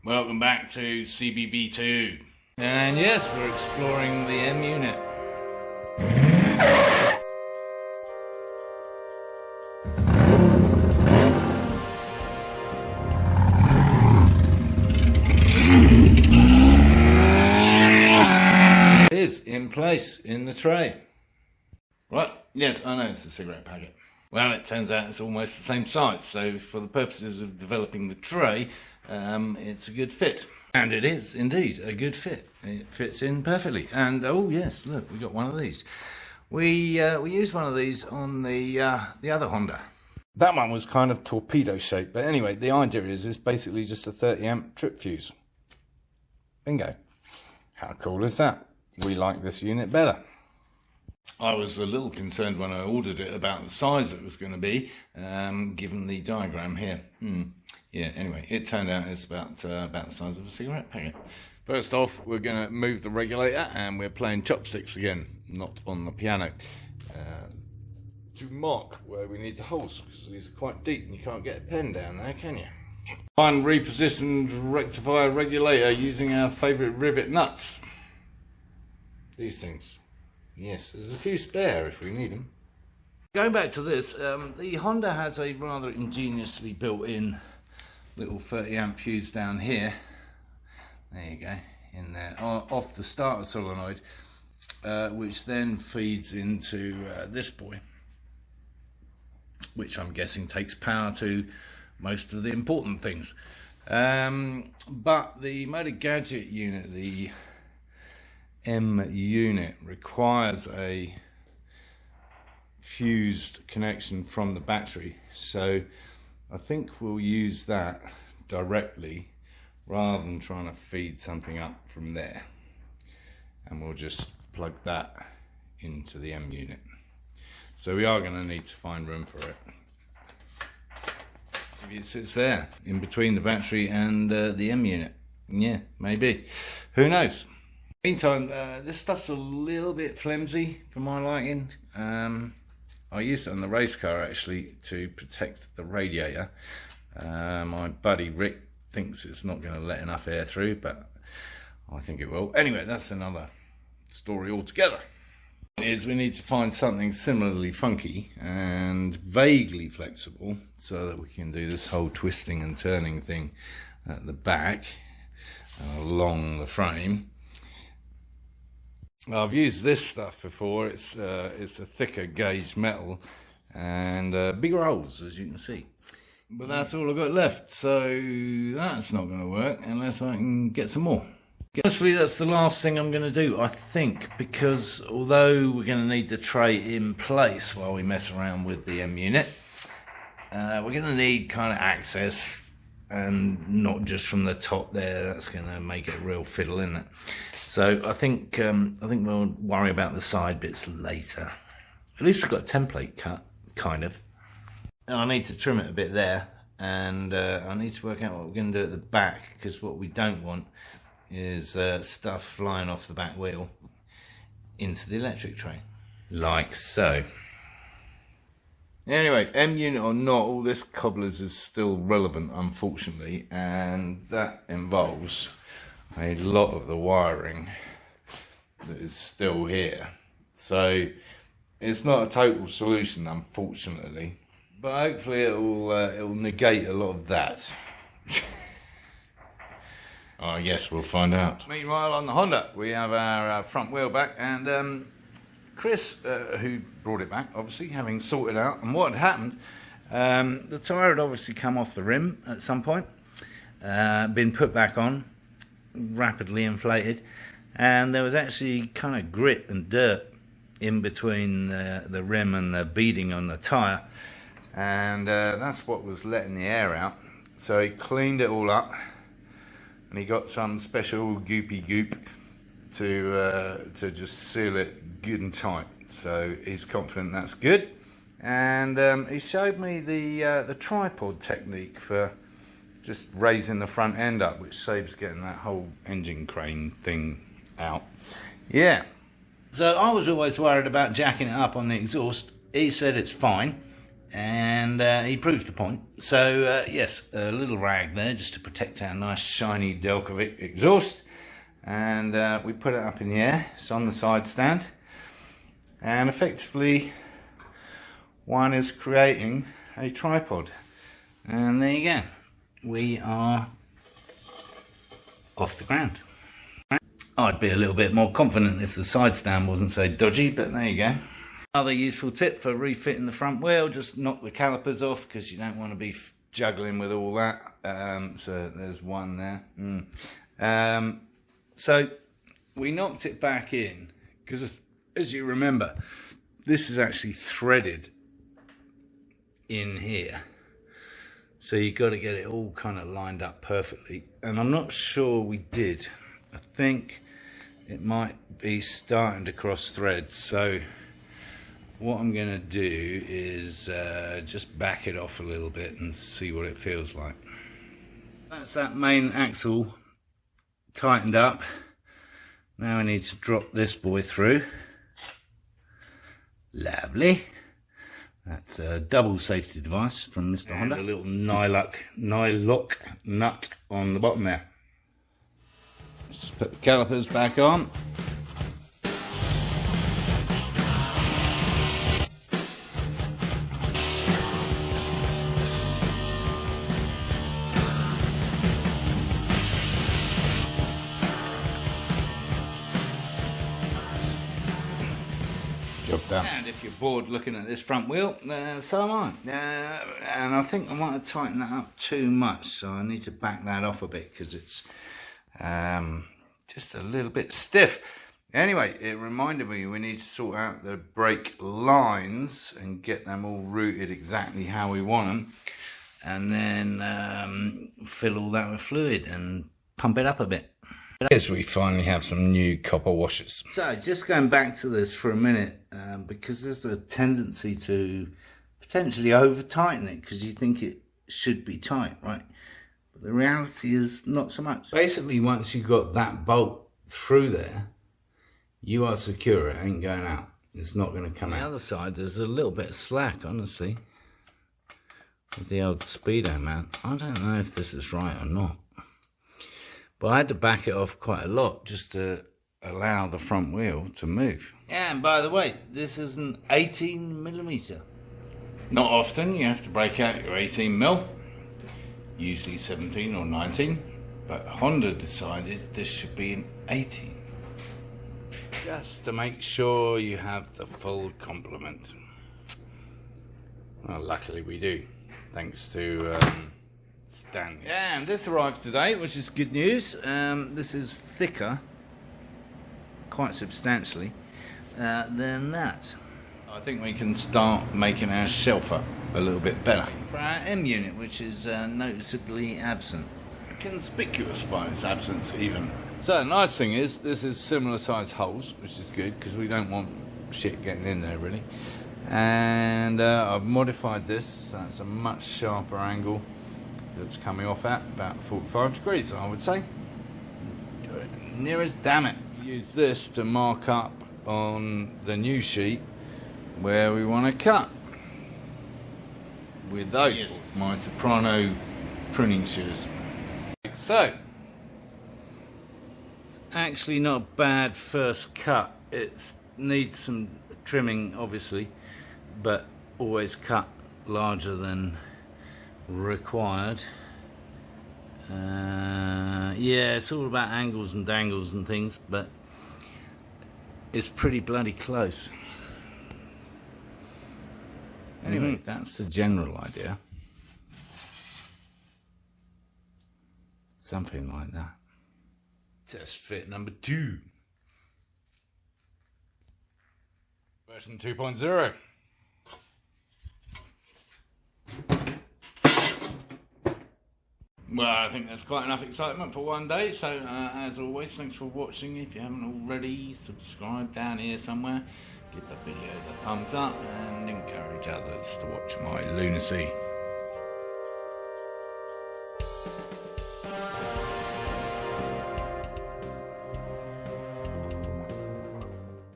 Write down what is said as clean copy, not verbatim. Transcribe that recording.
Welcome back to CBB2. And yes, we're exploring the M unit. It is in place in the tray. Right, yes, I know it's a cigarette packet. Well, it turns out it's almost the same size, so for the purposes of developing the tray, it's a good fit. And it is indeed a good fit. It fits in perfectly. And oh yes, look, we got one of these. We used one of these on the other Honda. That one was kind of torpedo shaped, but anyway, the idea is it's basically just a 30 amp trip fuse. Bingo. How cool is that? We like this unit better. I was a little concerned when I ordered it about the size it was going to be, given the diagram here. Yeah, anyway, it turned out it's about the size of a cigarette packet. First off, we're going to move the regulator, and we're playing chopsticks again, not on the piano. To mark where we need the holes, because these are quite deep and you can't get a pen down there, can you? Find repositioned rectifier regulator using our favourite rivet nuts. These things. Yes, there's a few spare if we need them. Going back to this, the Honda has a rather ingeniously built-in little 30 amp fuse down here. There you go, in there, off the starter solenoid, which then feeds into this boy, which I'm guessing takes power to most of the important things. But the Motor Gadget unit, the M unit, requires a fused connection from the battery, so I think we'll use that directly rather than trying to feed something up from there, and we'll just plug that into the M unit. So we are going to need to find room for it. Maybe it sits there in between the battery and the M unit. Yeah, maybe, who knows. Meantime, this stuff's a little bit flimsy for my liking. I used it on the race car actually to protect the radiator. My buddy Rick thinks it's not going to let enough air through, but I think it will. Anyway, that's another story altogether. Is we need to find something similarly funky and vaguely flexible so that we can do this whole twisting and turning thing at the back and along the frame. I've used this stuff before. It's a thicker gauge metal and bigger holes, as you can see. But that's all I've got left, so that's not going to work unless I can get some more. Honestly, that's the last thing I'm going to do, I think, because although we're going to need the tray in place while we mess around with the M unit, we're going to need kind of access, and not just from the top there. That's going to make it a real fiddle, isn't it? So I think we'll worry about the side bits later. At least I've got a template cut, kind of. And I need to trim it a bit there, and I need to work out what we're going to do at the back, because what we don't want is stuff flying off the back wheel into the electric tray, like so. Anyway, M unit or not, all this cobblers is still relevant, unfortunately, and that involves a lot of the wiring that is still here. So it's not a total solution, unfortunately, but hopefully it'll negate a lot of that. I guess we'll find out. Meanwhile, on the Honda, we have our front wheel back, and Chris, who brought it back, obviously, having sorted out, and what had happened, the tyre had obviously come off the rim at some point, been put back on, rapidly inflated, and there was actually kind of grit and dirt in between the rim and the beading on the tyre, and that's what was letting the air out. So he cleaned it all up, and he got some special goopy goop to just seal it good and tight. So he's confident that's good, and he showed me the tripod technique for just raising the front end up, which saves getting that whole engine crane thing out. Yeah, so I was always worried about jacking it up on the exhaust. He said it's fine, and he proves the point. So yes, a little rag there just to protect our nice shiny Delcovic exhaust, and we put it up in the air. It's on the side stand, and effectively one is creating a tripod, and there you go, we are off the ground. I'd be a little bit more confident if the side stand wasn't so dodgy, but there you go. Another useful tip for refitting the front wheel: just knock the calipers off, because you don't want to be juggling with all that. So there's one there. So we knocked it back in because, as you remember, this is actually threaded in here, so you've got to get it all kind of lined up perfectly, and I'm not sure we did. I think it might be starting to cross threads, so what I'm going to do is just back it off a little bit and see what it feels like. That's that main axle tightened up. Now I need to drop this boy through. Lovely. That's a double safety device from Mr. Honda. A little nylock nut on the bottom there. Let's just put the calipers back on. Job done. And if you're bored looking at this front wheel, so am I. And I think I might have tightened that up too much, so I need to back that off a bit because it's just a little bit stiff. Anyway, it reminded me we need to sort out the brake lines and get them all routed exactly how we want them, and then fill all that with fluid and pump it up a bit. As we finally have some new copper washers. So just going back to this for a minute, because there's a tendency to potentially over tighten it because you think it should be tight, right? But the reality is not so much. Basically, once you've got that bolt through there, you are secure. It ain't going out. It's not going to come out. On the other side, there's a little bit of slack, honestly, with the old speedo mount. I don't know if this is right or not, but I had to back it off quite a lot just to allow the front wheel to move. Yeah, and by the way, this is an 18mm. Not often you have to break out your 18mm, usually 17 or 19, but Honda decided this should be an 18. Just to make sure you have the full complement. Well, luckily we do, thanks to Stanley. Yeah, and this arrived today, which is good news. This is thicker, quite substantially, than that. I think we can start making our shelf up a little bit better. For our M unit, which is noticeably absent. Conspicuous by its absence even. So the nice thing is, this is similar size holes, which is good, because we don't want shit getting in there really. And I've modified this, so it's a much sharper angle. That's coming off at about 45 degrees, I would say. Near as damn it. Use this to mark up on the new sheet where we want to cut with those. Yes. My Soprano pruning shears. So it's actually not a bad first cut. It needs some trimming, obviously, but always cut larger than required. Yeah, it's all about angles and dangles and things, but it's pretty bloody close. Anyway, that's the general idea. Something like that. Test fit number 2. Version 2.0. Well, I think that's quite enough excitement for one day. So, as always, thanks for watching. If you haven't already, subscribe down here somewhere. Give the video the thumbs up and encourage others to watch my lunacy.